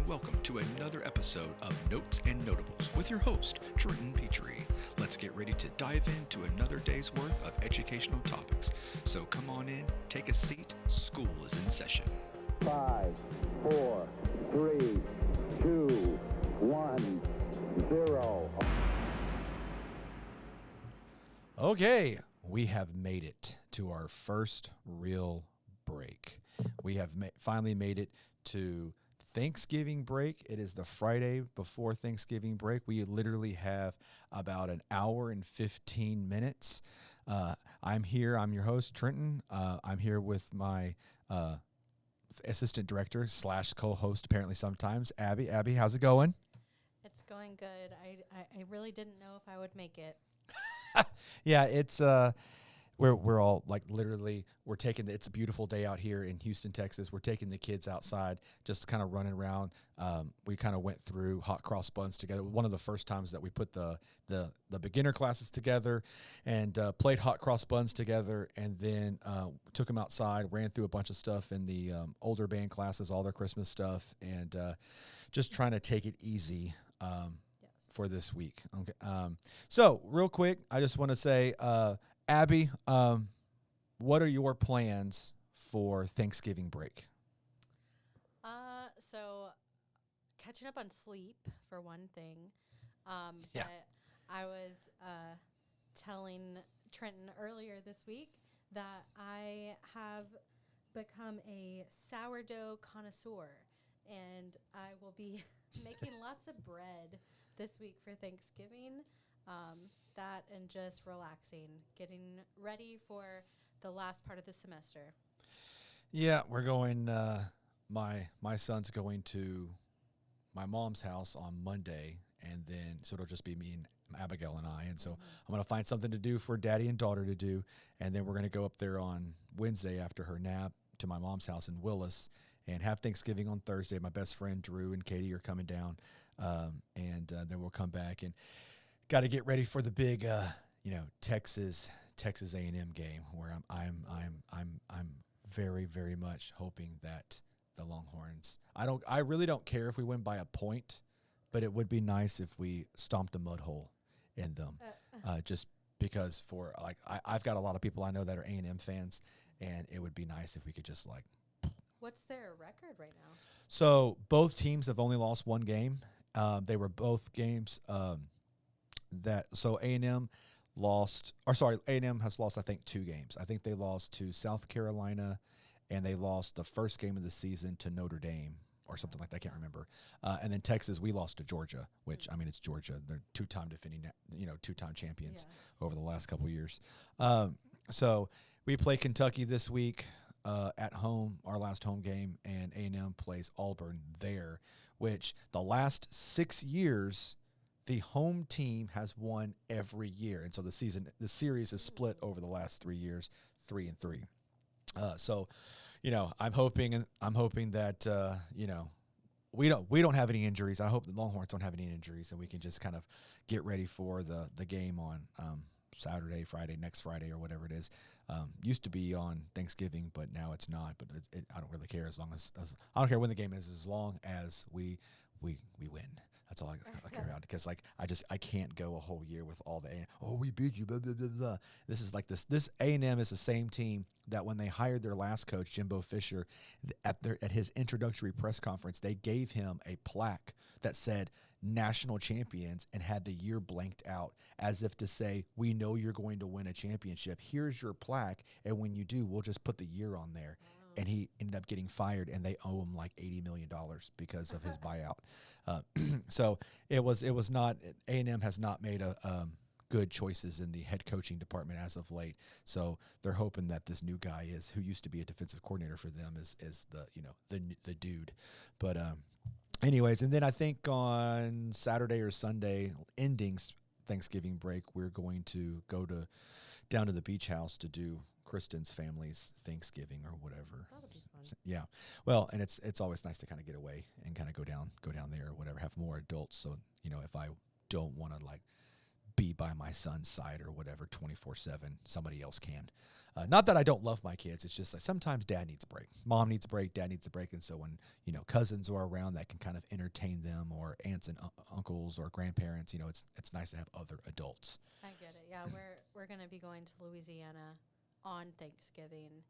Welcome to another episode of Notes and Notables with your host, Trenton Petrie. Let's get ready to dive into another day's worth of educational topics. So come on in, take a seat, school is in session. 5, 4, 3, 2, 1, 0. Okay, we have made it to our first real break. We have finally made it to Thanksgiving break. It is the Friday before Thanksgiving break. We literally have about an hour and 15 minutes. I'm here. I'm your host, Trenton. I'm here with my assistant director / co-host, apparently sometimes, Abby. Abby, how's it going? It's going good. I really didn't know if I would make it. Yeah, it's we're all like literally it's a beautiful day out here in Houston, Texas. We're taking the kids outside, just kind of running around. We kind of went through hot cross buns together. One of the first times that we put the beginner classes together and played hot cross buns together, and then took them outside, ran through a bunch of stuff in the older band classes, all their Christmas stuff, and just trying to take it easy. For this week. Okay. So real quick, I just want to say, Abby, what are your plans for Thanksgiving break? So catching up on sleep for one thing. Yeah. But I was telling Trenton earlier this week that I have become a sourdough connoisseur, and I will be making lots of bread this week for Thanksgiving. That and just relaxing, getting ready for the last part of the semester. Yeah, we're going. My son's going to my mom's house on Monday, and then so it'll just be me and Abigail and I. And so I'm going to find something to do for Daddy and daughter to do, and then we're going to go up there on Wednesday after her nap to my mom's house in Willis and have Thanksgiving on Thursday. My best friend Drew and Katie are coming down, and then we'll come back and got to get ready for the big, Texas A&M game, where I'm very, very much hoping that the Longhorns. I really don't care if we win by a point, but it would be nice if we stomped a mud hole in them, just because I've got a lot of people I know that are A&M fans, and it would be nice if we could just like. What's their record right now? So both teams have only lost one game. They were both games so A&M has lost, I think, 2 games. I think they lost to South Carolina, and they lost the first game of the season to Notre Dame or something like that. I can't remember. And then Texas, we lost to Georgia, which, I mean, it's Georgia. They're two-time defending, two-time champions over the last couple of years. So we play Kentucky this week at home, our last home game, and A&M plays Auburn there, which the last 6 years – the home team has won every year, and so the series is split over the last 3 years, 3-3. So, I'm hoping that we don't have any injuries. I hope the Longhorns don't have any injuries, and we can just kind of get ready for the game on Saturday, Friday, next Friday, or whatever it is. Used to be on Thanksgiving, but now it's not. But I don't really care as long as I don't care when the game is, as long as we win. That's all I care about, because I can't go a whole year with all the we beat you, blah blah blah blah. This is like this A&M is the same team that when they hired their last coach, Jimbo Fisher, at his introductory press conference, they gave him a plaque that said national champions and had the year blanked out, as if to say, we know you're going to win a championship. Here's your plaque, and when you do, we'll just put the year on there. And he ended up getting fired, and they owe him like $80 million because of his buyout. So it was not, A&M has not made good choices in the head coaching department as of late. So they're hoping that this new guy who used to be a defensive coordinator for them is the dude. But anyways, and then I think on Saturday or Sunday, ending Thanksgiving break, we're going to go down to the beach house to do Kristen's family's Thanksgiving or whatever. That'll be fun. Yeah. Well, and it's always nice to kind of get away and kind of go down there or whatever, have more adults. So, if I don't want to like be by my son's side or whatever 24/7. Somebody else can. Not that I don't love my kids. It's just like sometimes dad needs a break. Mom needs a break. Dad needs a break. And so when, cousins are around that can kind of entertain them, or aunts and uncles or grandparents, it's nice to have other adults. I get it. Yeah, we're going to be going to Louisiana on Thanksgiving,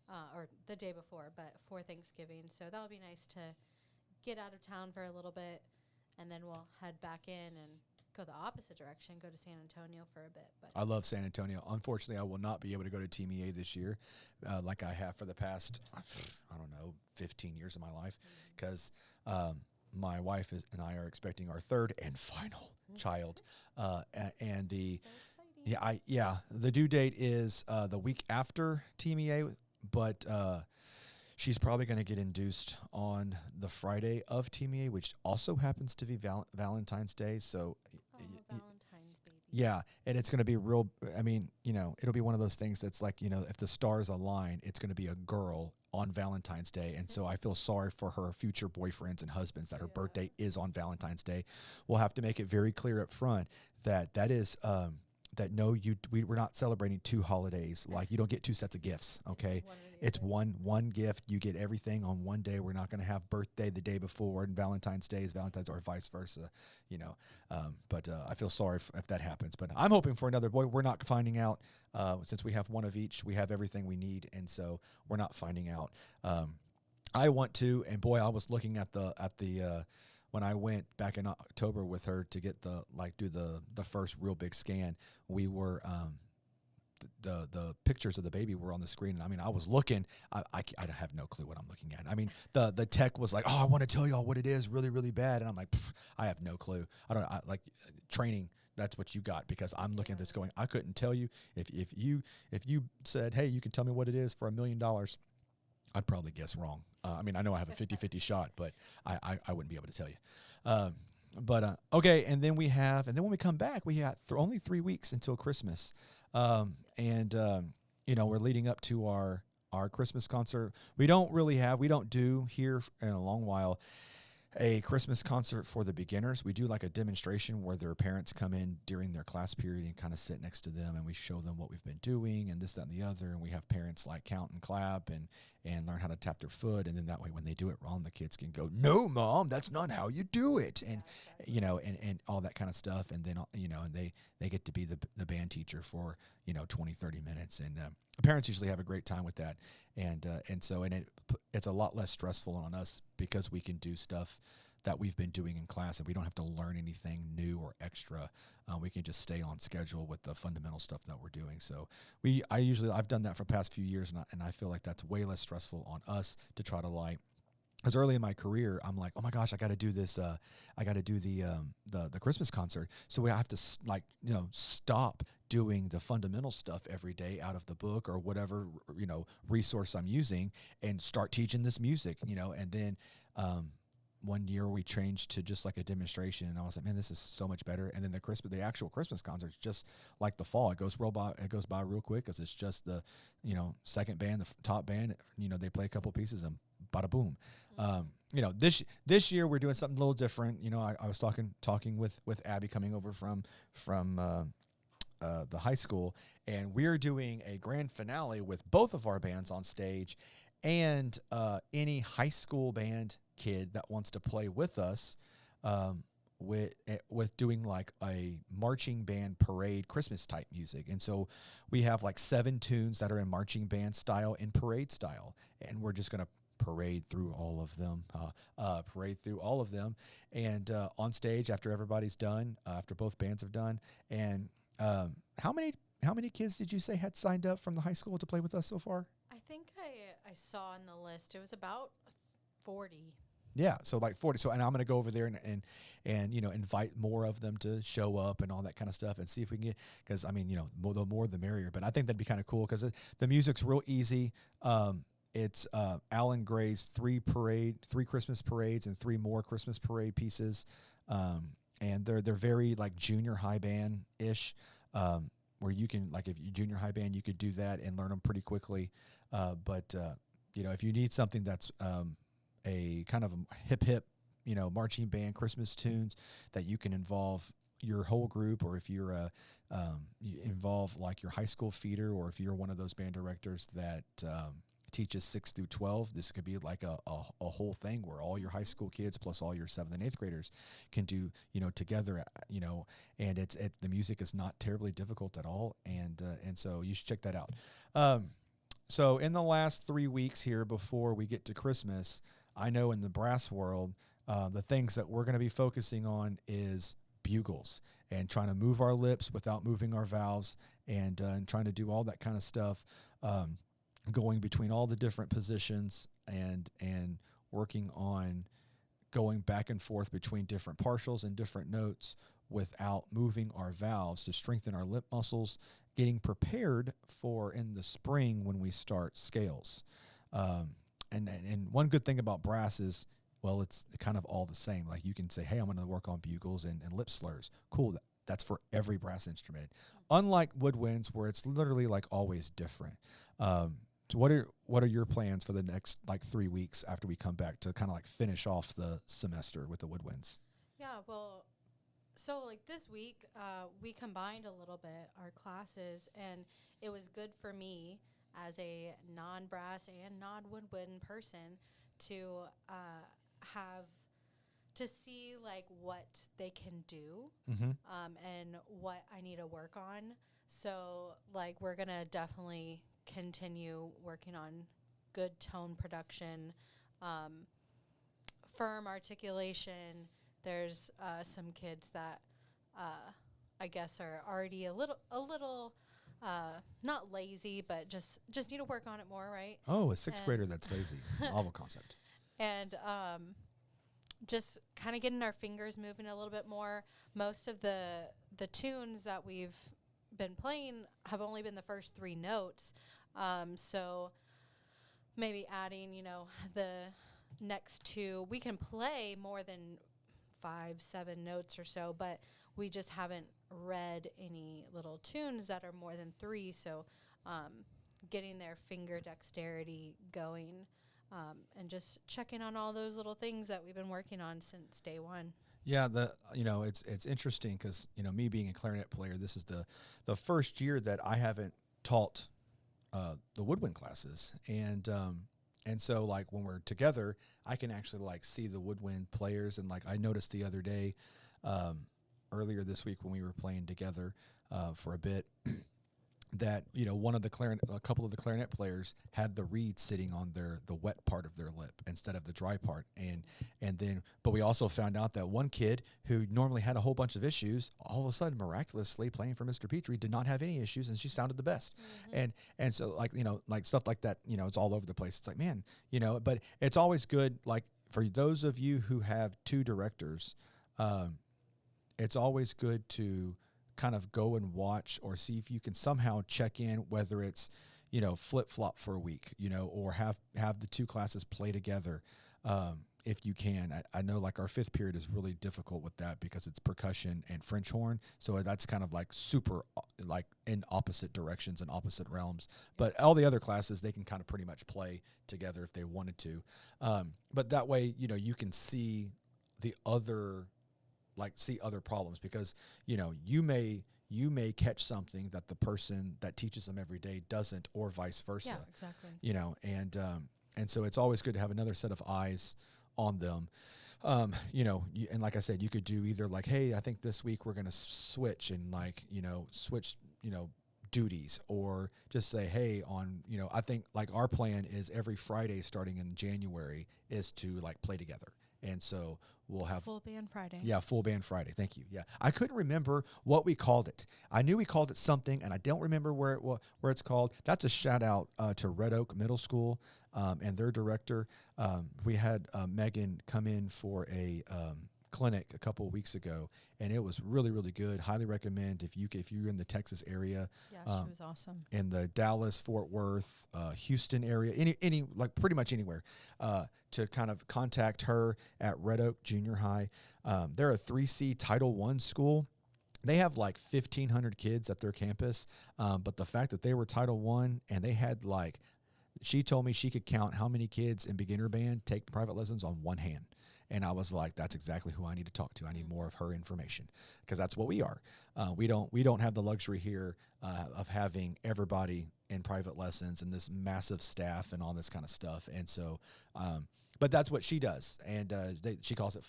or the day before, but for Thanksgiving. So that'll be nice to get out of town for a little bit, and then we'll head back in and go the opposite direction, go to San Antonio for a bit. But I love San Antonio. Unfortunately, I will not be able to go to Team EA this year, like I have for the past, 15 years of my life, because my wife and I are expecting our third and final child, and the so exciting. the due date is the week after Team EA, but she's probably going to get induced on the Friday of Team EA, which also happens to be Valentine's Day. So, Valentine's baby. yeah, and it's going to be real. I mean, it'll be one of those things that's like, if the stars align, it's going to be a girl on Valentine's Day. And so I feel sorry for her future boyfriends and husbands that her birthday is on Valentine's Day. We'll have to make it very clear up front that is that no, we're not celebrating two holidays. Like, you don't get two sets of gifts, okay? It's one gift. You get everything on one day. We're not going to have birthday the day before and Valentine's Day is Valentine's, or vice versa, But I feel sorry if that happens. But I'm hoping for another boy. We're not finding out since we have one of each. We have everything we need, and so we're not finding out. I want to, and boy, I was looking at the when I went back in October with her to get do the first real big scan. We were the pictures of the baby were on the screen, and I mean, I was looking. I have no clue what I'm looking at. I mean, the tech was like, "Oh, I want to tell y'all what it is, really, really bad," and I'm like, I have no clue. I like training. That's what you got, because I'm looking at this going, I couldn't tell you if you said, "Hey, you can tell me what it is for $1 million," I'd probably guess wrong. I mean, I know I have a 50-50 shot, but I wouldn't be able to tell you. Okay, and then when we come back, we got only 3 weeks until Christmas. We're leading up to our Christmas concert. We don't do here in a long while a Christmas concert for the beginners. We do like a demonstration where their parents come in during their class period and kind of sit next to them, and we show them what we've been doing and this, that, and the other. And we have parents like count and clap and learn how to tap their foot. And then that way, when they do it wrong, the kids can go, "No, Mom, that's not how you do it." And, and all that kind of stuff. And then, and they get to be the band teacher for, 20, 30 minutes. And parents usually have a great time with that. And it's a lot less stressful on us because we can do stuff that we've been doing in class, and we don't have to learn anything new or extra. We can just stay on schedule with the fundamental stuff that we're doing. So I've done that for the past few years, and I feel like that's way less stressful on us to try to because early in my career, I'm like, oh my gosh, I got to do this. I got to do the Christmas concert. So we have to stop doing the fundamental stuff every day out of the book or whatever, resource I'm using, and start teaching this music, and then, one year we changed to just like a demonstration, and I was like, man, this is so much better. And then the actual Christmas concert is just like the fall. It goes by real quick, because it's just the, second band, the top band, they play a couple pieces and bada boom. This year we're doing something a little different. I was talking with Abby coming over from the high school, and we're doing a grand finale with both of our bands on stage, and any high school band kid that wants to play with us, with doing like a marching band parade Christmas type music. And so we have like 7 tunes that are in marching band style and parade style, and we're just gonna parade through all of them, and on stage after everybody's done, after both bands have done. And how many kids did you say had signed up from the high school to play with us so far? I think I saw on the list it was about 40. Yeah, so like 40. So, and I'm going to go over there and invite more of them to show up and all that kind of stuff, and see if we can get, because I mean, the more the merrier. But I think that'd be kind of cool, because the music's real easy. It's Alan Gray's 3 Christmas parades and 3 more Christmas parade pieces, and they're very like junior high band ish, where you can, like, if you junior high band, you could do that and learn them pretty quickly. But if you need something that's a kind of a hip, marching band Christmas tunes that you can involve, your whole group, or if you're you involve like your high school feeder, or if you're one of those band directors that teaches 6 through 12, this could be like a whole thing where all your high school kids plus all your 7th and 8th graders can do, together, and the music is not terribly difficult at all. And so you should check that out. So in the last 3 weeks here before we get to Christmas, I know in the brass world, the things that we're going to be focusing on is bugles and trying to move our lips without moving our valves, and trying to do all that kind of stuff, going between all the different positions, and working on going back and forth between different partials and different notes without moving our valves to strengthen our lip muscles, getting prepared for in the spring when we start scales. And one good thing about brass is, well, it's kind of all the same. Like you can say, hey, I'm going to work on bugles and lip slurs. Cool. That's for every brass instrument. Unlike woodwinds, where it's literally like always different. So what are your plans for the next like 3 weeks after we come back to kind of like finish off the semester with the woodwinds? Yeah, well, so like this week, we combined a little bit our classes, and it was good for me as a non-brass and non-woodwind person to see like what they can do, and what I need to work on. So like we're gonna definitely continue working on good tone production, firm articulation. There's some kids that I guess are already a little not lazy, but just need to work on it more, right? Oh, a 6th grader that's lazy. Novel concept. And just kind of getting our fingers moving a little bit more. Most of the tunes that we've been playing have only been the first 3 notes. So maybe adding, the next 2. We can play more than 5, 7 notes or so, but we just haven't read any little tunes that are more than 3. So getting their finger dexterity going, and just checking on all those little things that we've been working on since day one. Yeah, it's interesting because me being a clarinet player, this is the first year that I haven't taught the woodwind classes, and so like when we're together, I can actually like see the woodwind players, and like I noticed the other day, earlier this week when we were playing together for a bit, that a couple of the clarinet players had the reed sitting on the wet part of their lip instead of the dry part, but we also found out that one kid who normally had a whole bunch of issues, all of a sudden miraculously playing for Mr. Petrie, did not have any issues, and she sounded the best. And so like like stuff like that, it's all over the place. It's like, man, but it's always good, like for those of you who have 2 directors, it's always good to kind of go and watch or see if you can somehow check in, whether it's, flip-flop for a week, or have the 2 classes play together, if you can. I know like our 5th period is really difficult with that because it's percussion and French horn. So that's kind of like super like in opposite directions and opposite realms. But all the other classes, they can kind of pretty much play together if they wanted to. But that way, you can see the other problems, because you may catch something that the person that teaches them every day doesn't, or vice versa. Yeah, exactly. And so it's always good to have another set of eyes on them. And like I said, you could do either like, hey, I think this week we're going to switch and switch duties, or just say, hey, I think like our plan is every Friday starting in January is to like play together. And so we'll have full band Friday. Yeah, full band Friday. Thank you. Yeah, I couldn't remember what we called it. I knew we called it something, and I don't remember where it's called. That's a shout out to Red Oak Middle School and their director. We had Megan come in for a clinic a couple of weeks ago, and it was really, really good. Highly recommend if you're in the Texas area. Yeah, she was awesome. In the Dallas, Fort Worth, Houston area, any like pretty much anywhere, to kind of contact her at Red Oak Junior High. They're a 3C Title I school. They have like 1,500 kids at their campus, but the fact that they were Title I and they had like, she told me she could count how many kids in beginner band take private lessons on one hand. And I was like, that's exactly who I need to talk to. I need more of her information, because that's what we are. We don't have the luxury here of having everybody in private lessons and this massive staff and all this kind of stuff. And so, but that's what she does. And she calls it,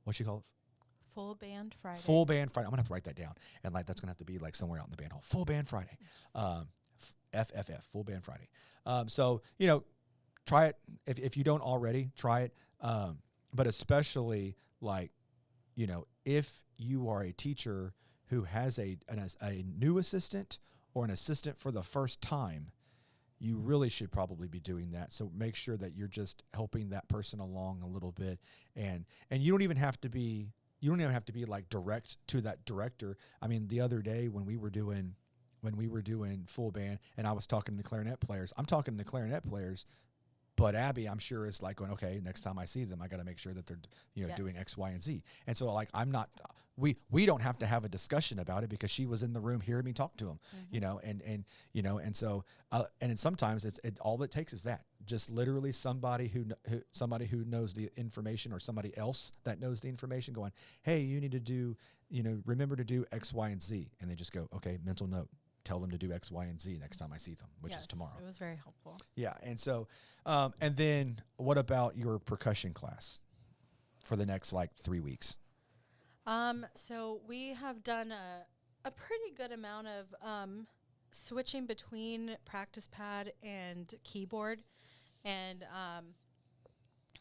what she call it? Full Band Friday. Full Band Friday. I'm gonna have to write that down, and like that's gonna have to be like somewhere out in the band hall. Full Band Friday, FFF, Full Band Friday. So try it if you don't already. Try it, but especially like if you are a teacher who has a new assistant or an assistant for the first time, you really should probably be doing that. So make sure that you're just helping that person along a little bit, and you don't even have to be. You don't even have to be like direct to that director. I mean, the other day when we were doing full band and I was talking to the clarinet players, I'm talking to the clarinet players, but Abby, I'm sure, is like going, okay, next time I see them, I got to make sure that they're doing X, Y, and Z. And so like we don't have to have a discussion about it because she was in the room hearing me talk to them, and so and sometimes all it takes is that. Just literally somebody who knows the information, or somebody else that knows the information going, hey, you need to do, remember to do X, Y, and Z. And they just go, okay, mental note, tell them to do X, Y, and Z next time I see them, which is tomorrow. It was very helpful. Yeah. And so, and then what about your percussion class for the next like 3 weeks? So we have done a pretty good amount of switching between practice pad and keyboard. And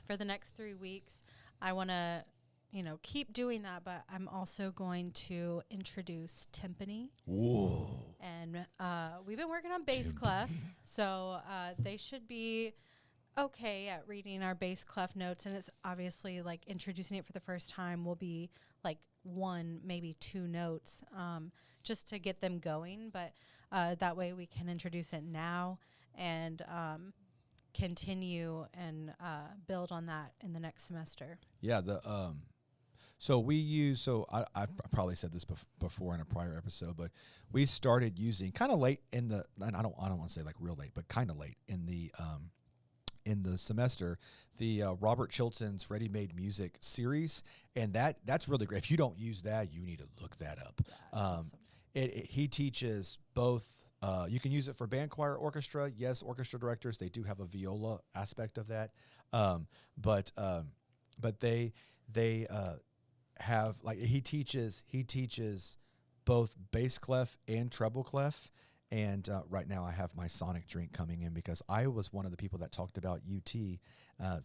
for the next 3 weeks, I want to, keep doing that, but I'm also going to introduce timpani. Whoa. And we've been working on bass clef, so they should be okay at reading our bass clef notes. And it's obviously like introducing it for the first time will be like 1, maybe 2 notes, just to get them going. But that way we can introduce it now and continue and build on that in the next semester. Yeah, I probably said this before in a prior episode, but we started using kind of late in the, and I don't want to say like real late, but kind of late in the semester, the Robert Chilton's Ready-Made Music series, and that's really great. If you don't use that, you need to look that up. Awesome. He teaches both. You can use it for band, choir, orchestra. Yes, orchestra directors, they do have a viola aspect of that. But they have, like, he teaches both bass clef and treble clef. And right now I have my Sonic drink coming in because I was one of the people that talked about UT.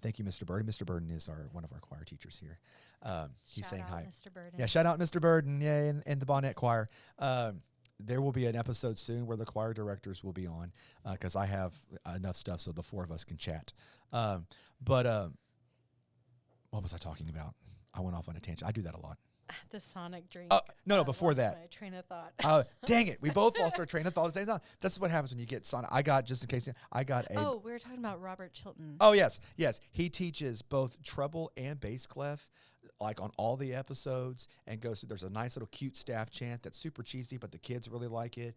Thank you, Mr. Burden. Mr. Burden is one of our choir teachers here. He's saying hi. Mr. Burden. Yeah, shout out Mr. Burden, yeah, in the Bonnet Choir. There will be an episode soon where the choir directors will be on because I have enough stuff so the 4 of us can chat. But what was I talking about? I went off on a tangent. I do that a lot. The Sonic drink. No, before lost that. My train of thought. Dang it. We both lost our train of thought at the same time. That's what happens when you get Sonic. Oh, we were talking about Robert Chilton. Oh, yes. He teaches both treble and bass clef, like on all the episodes, and goes through. There's a nice little cute staff chant that's super cheesy, but the kids really like it.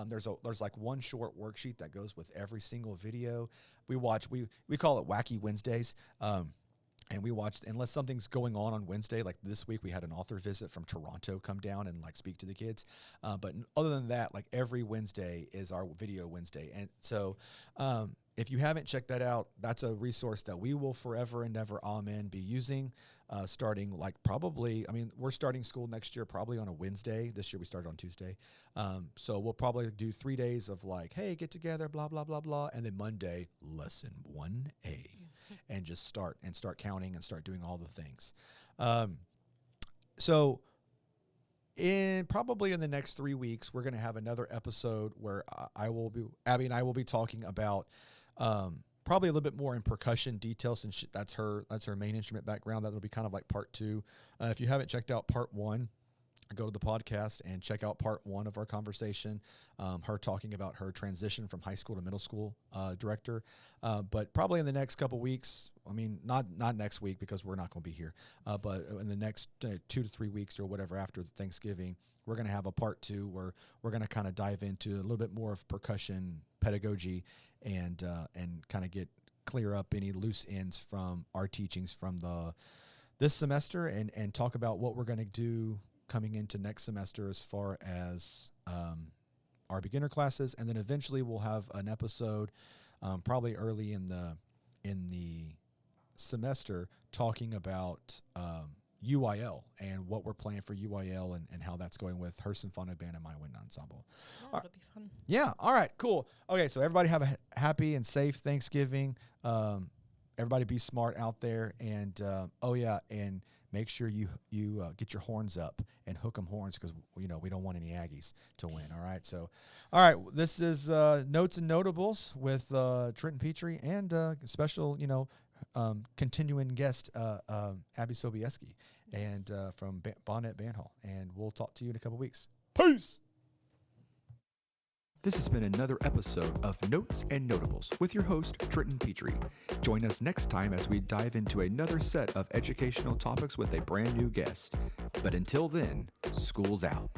There's like one short worksheet that goes with every single video. We call it Wacky Wednesdays. And we watched, unless something's going on Wednesday, like this week we had an author visit from Toronto come down and like speak to the kids. But other than that, like every Wednesday is our video Wednesday. And so if you haven't checked that out, that's a resource that we will forever and ever, amen, be using starting like probably, we're starting school next year probably on a Wednesday. This year we started on Tuesday. So we'll probably do 3 days of like, hey, get together, blah, blah, blah, blah. And then Monday, lesson 1A. And just start counting and start doing all the things. So probably in the next 3 weeks, we're going to have another episode where Abby and I will be talking about probably a little bit more in percussion details, since that's her main instrument background. That will be kind of like part 2. If you haven't checked out part 1, go to the podcast and check out part 1 of our conversation, her talking about her transition from high school to middle school director. But probably in the next couple weeks, not next week because we're not going to be here, but in the next 2 to 3 weeks or whatever after Thanksgiving, we're going to have a part 2 where we're going to kind of dive into a little bit more of percussion pedagogy and kind of clear up any loose ends from our teachings from the this semester and talk about what we're going to do coming into next semester as far as our beginner classes, and then eventually we'll have an episode probably early in the semester talking about UIL and what we're planning for UIL and how that's going with her symphonic band and my wind ensemble. Yeah, it'll be fun. Yeah. All right, cool. Okay, so everybody have a happy and safe Thanksgiving. Everybody be smart out there, and and make sure you get your horns up and hook 'em horns, because we don't want any Aggies to win. All right. So, all right, this is Notes and Notables with Trenton Petrie and special continuing guest Abby Sobieski and from Bonnet Band Hall, and we'll talk to you in a couple weeks. Peace. This has been another episode of Notes and Notables with your host, Trenton Petrie. Join us next time as we dive into another set of educational topics with a brand new guest. But until then, school's out.